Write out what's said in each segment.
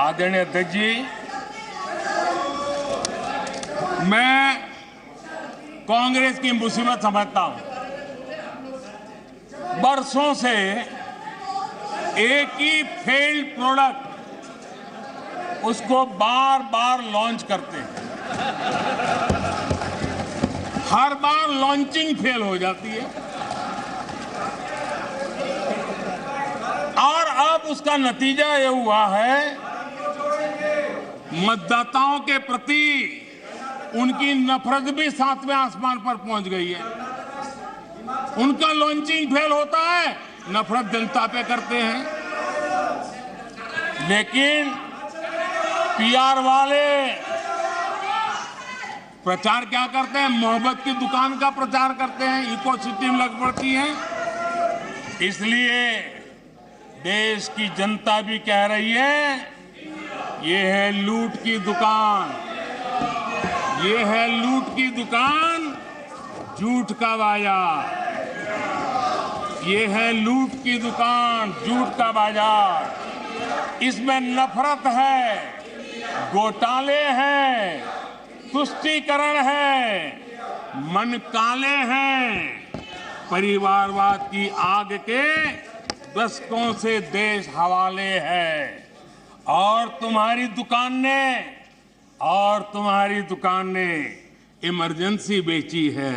आदरणीय अध्यक्ष जी, मैं कांग्रेस की मुसीबत समझता हूं। बरसों से एक ही फेल्ड प्रोडक्ट उसको बार बार लॉन्च करते हैं। हर बार लॉन्चिंग फेल हो जाती है और अब उसका नतीजा ये हुआ है, मतदाताओं के प्रति उनकी नफरत भी सातवें आसमान पर पहुंच गई है। उनका लॉन्चिंग फेल होता है, नफरत जनता पे करते हैं। लेकिन पीआर वाले प्रचार क्या करते हैं? मोहब्बत की दुकान का प्रचार करते हैं, इकोसिस्टम लग पड़ती है। इसलिए देश की जनता भी कह रही है, ये है लूट की दुकान, ये है लूट की दुकान, झूठ का बाजार। ये है लूट की दुकान, झूठ का बाजार। इसमें नफरत है, घोटाले हैं, तुष्टीकरण है, मन काले हैं। परिवारवाद की आग के दशकों से देश हवाले है। और तुम्हारी दुकान ने इमरजेंसी बेची है,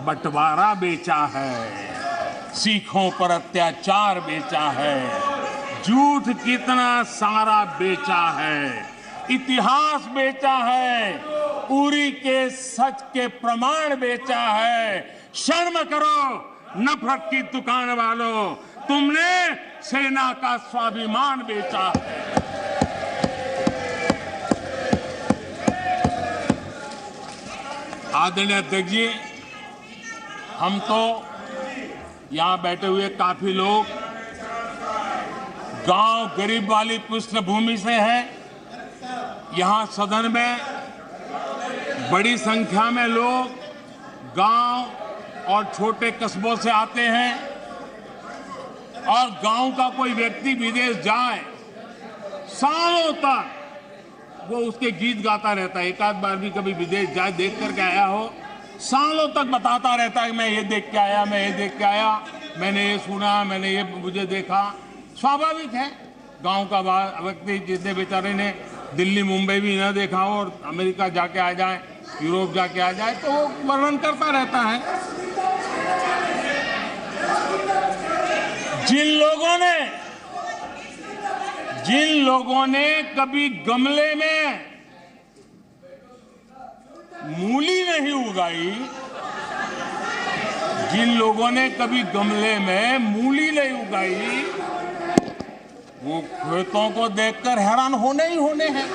बंटवारा बेचा है, सिखों पर अत्याचार बेचा है, झूठ कितना सारा बेचा है, इतिहास बेचा है, उरी के सच के प्रमाण बेचा है। शर्म करो नफरत की दुकान वालों, तुमने सेना का स्वाभिमान बेचा है। आदरणीय अध्यक्ष जी, हम तो यहां बैठे हुए काफी लोग गांव गरीब वाली पृष्ठभूमि से हैं। यहां सदन में बड़ी संख्या में लोग गांव और छोटे कस्बों से आते हैं। और गांव का कोई व्यक्ति विदेश जाए, सालों तक वो उसके गीत गाता रहता है। एक आध बार भी कभी विदेश जाए, देख करके आया हो, सालों तक बताता रहता है कि मैं ये देख के आया, मैं ये देख के आया, मैंने ये सुना, मैंने ये मुझे देखा। स्वाभाविक है, गांव का व्यक्ति जितने बेचारे ने दिल्ली मुंबई भी न देखा हो और अमेरिका जाके आ जाए, यूरोप जाके आ जाए, तो वो वर्णन करता रहता है। जिन लोगों ने कभी गमले में मूली नहीं उगाई, जिन लोगों ने कभी गमले में मूली नहीं उगाई, वो खेतों को देखकर हैरान होने ही होने हैं।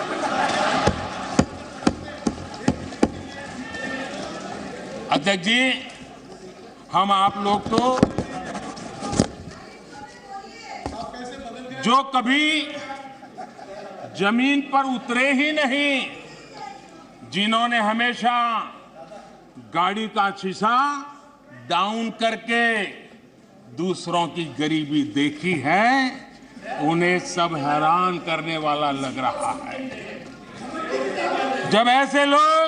अध्यक्ष जी, हम आप लोग तो जो कभी जमीन पर उतरे ही नहीं, जिन्होंने हमेशा गाड़ी का शीशा डाउन करके दूसरों की गरीबी देखी है, उन्हें सब हैरान करने वाला लग रहा है। जब ऐसे लोग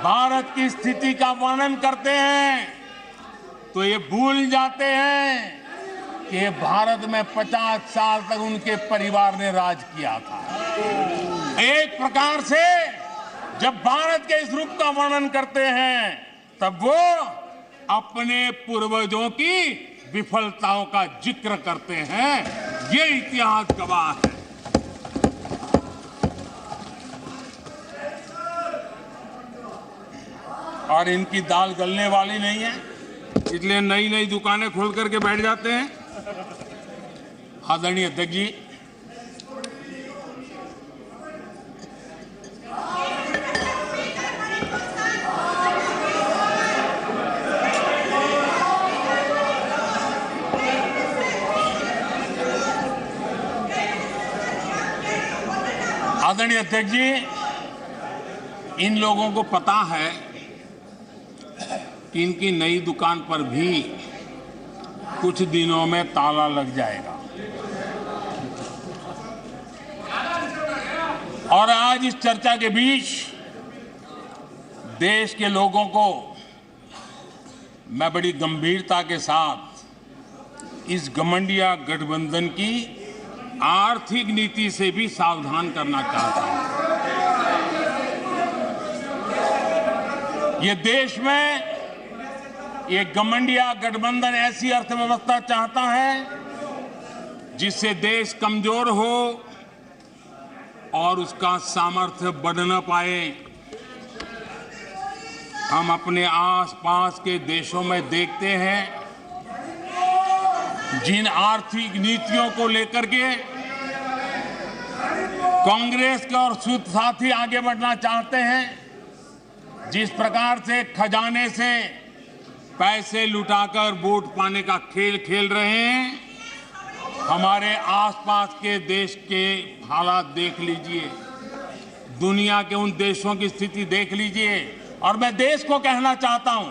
भारत की स्थिति का वर्णन करते हैं तो ये भूल जाते हैं कि भारत में 50 साल तक उनके परिवार ने राज किया था। एक प्रकार से जब भारत के इस रूप का वर्णन करते हैं, तब वो अपने पूर्वजों की विफलताओं का जिक्र करते हैं। ये इतिहास गवाह है। और इनकी दाल गलने वाली नहीं है, इसलिए नई नई दुकानें खोल करके बैठ जाते हैं। आदरणीय अध्यक्ष जी, इन लोगों को पता है कि इनकी नई दुकान पर भी कुछ दिनों में ताला लग जाएगा। और आज इस चर्चा के बीच देश के लोगों को मैं बड़ी गंभीरता के साथ इस घमंडिया गठबंधन की आर्थिक नीति से भी सावधान करना चाहता हूं। ये देश में ये घमंडिया गठबंधन ऐसी अर्थव्यवस्था चाहता है जिससे देश कमजोर हो और उसका सामर्थ्य बढ़ न पाए। हम अपने आसपास के देशों में देखते हैं जिन आर्थिक नीतियों को लेकर के कांग्रेस के और साथी आगे बढ़ना चाहते हैं, जिस प्रकार से खजाने से पैसे लुटाकर वोट पाने का खेल खेल रहे हैं, हमारे आसपास के देश के हालात देख लीजिए, दुनिया के उन देशों की स्थिति देख लीजिए। और मैं देश को कहना चाहता हूं,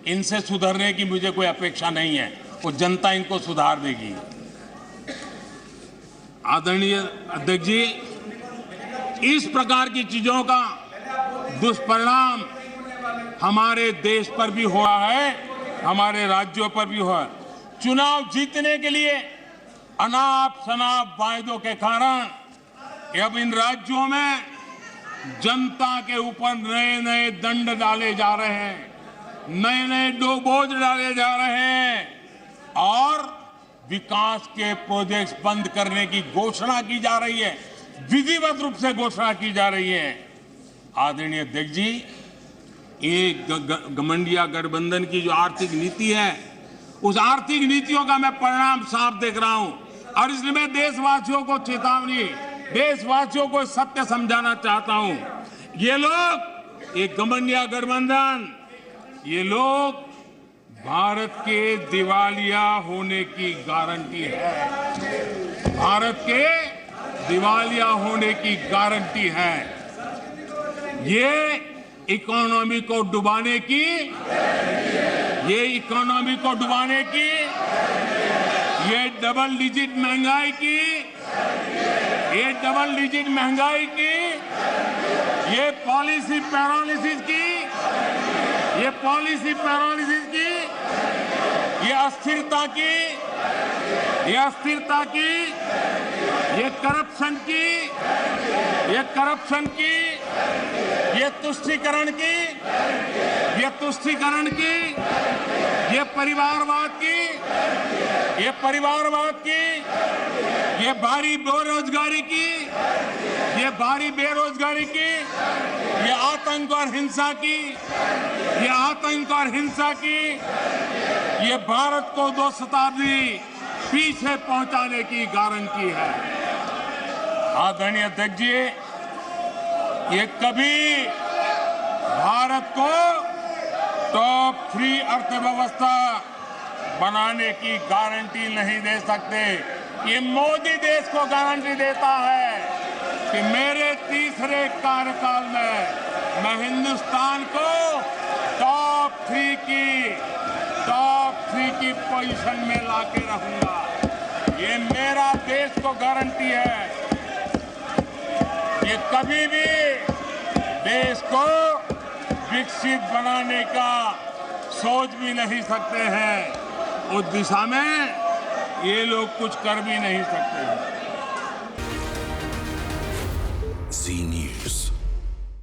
इनसे सुधरने की मुझे कोई अपेक्षा नहीं है, वो जनता इनको सुधार देगी। आदरणीय अध्यक्ष जी, इस प्रकार की चीजों का दुष्परिणाम हमारे देश पर भी हो रहा है, हमारे राज्यों पर भी हो रहा है। चुनाव जीतने के लिए अनाप शनाप वायदों के कारण अब इन राज्यों में जनता के ऊपर नए नए दंड डाले जा रहे हैं, नए नए बोझ डाले जा रहे हैं और विकास के प्रोजेक्ट्स बंद करने की घोषणा की जा रही है, विधिवत रूप से घोषणा की जा रही है। आदरणीय अध्यक्ष जी, ये घमंडिया गठबंधन की जो आर्थिक नीति है, उस आर्थिक नीतियों का मैं परिणाम साफ देख रहा हूं और इसलिए मैं देशवासियों को चेतावनी, देशवासियों को सत्य समझाना चाहता हूं। ये लोग, ये घमंडिया गठबंधन, ये लोग भारत के दिवालिया होने की गारंटी है, भारत के दिवालिया होने की गारंटी है। ये इकोनॉमी को डुबाने की, ये इकोनॉमी को डुबाने की, ये डबल डिजिट महंगाई की, ये डबल डिजिट महंगाई की, ये पॉलिसी पैरालिसिस की, ये पॉलिसी पैरालिसिस की, ये अस्थिरता की, ये अस्थिरता की, ये करप्शन की, ये करप्शन की, ये तुष्टीकरण की, ये तुष्टीकरण की, ये परिवारवाद की, ये परिवारवाद की, ये भारी बेरोजगारी की, ये भारी बेरोजगारी की, ये आतंक और हिंसा की, ये आतंक और हिंसा की, ये भारत को 2 शताब्दी पीछे पहुंचाने की गारंटी है। आदरणीय अध्यक्ष जी, ये कभी भारत को टॉप 3 अर्थव्यवस्था बनाने की गारंटी नहीं दे सकते। ये मोदी देश को गारंटी देता है कि मेरे तीसरे कार्यकाल में मैं हिंदुस्तान को टॉप 3 की पोजीशन में लाके रहूंगा। ये मेरा देश को गारंटी है। ये कभी भी देश को विकसित बनाने का सोच भी नहीं सकते हैं। उस दिशा में ये लोग कुछ कर भी नहीं सकते हैं। Zee News.